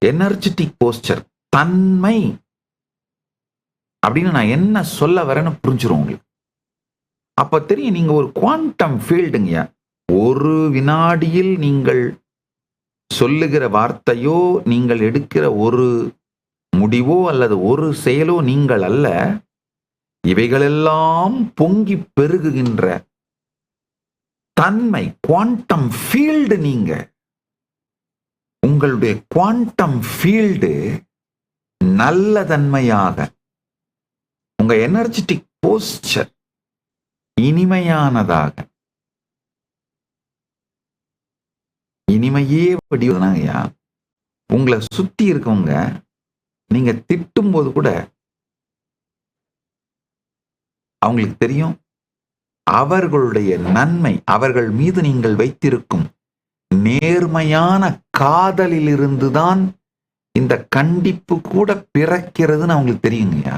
Energetic poster, தன்மை அப்படின்னு நான் என்ன சொல்ல வரேன்னு புரிஞ்சிரும் உங்களுக்கு. அப்ப தெரியும் நீங்க ஒரு குவாண்டம் ஃபீல்டுங்கய்யா. ஒரு வினாடியில் நீங்கள் சொல்லுகிற வார்த்தையோ, நீங்கள் எடுக்கிற ஒரு முடிவோ அல்லது ஒரு செயலோ நீங்கள் அல்ல. இவைகளெல்லாம் பொங்கி பெருகுகின்ற தன்மை, குவாண்டம் ஃபீல்டு நீங்க. உங்களுடைய குவாண்டம் ஃபீல்டு நல்ல தன்மையாக, உங்க எனர்ஜெட்டிக் போஸ்டர் இனிமையானதாக, இனிமையே வடிவதுனாங்கய்யா. உங்களை சுத்தி இருக்கவங்க நீங்க திட்டும் போது கூட அவங்களுக்கு தெரியும் அவர்களுடைய நன்மை, அவர்கள் மீது நீங்கள் வைத்திருக்கும் நேர்மையான காதலில் இருந்துதான் இந்த கண்டிப்பு கூட பிறக்கிறதுன்னு அவங்களுக்கு தெரியுங்கய்யா.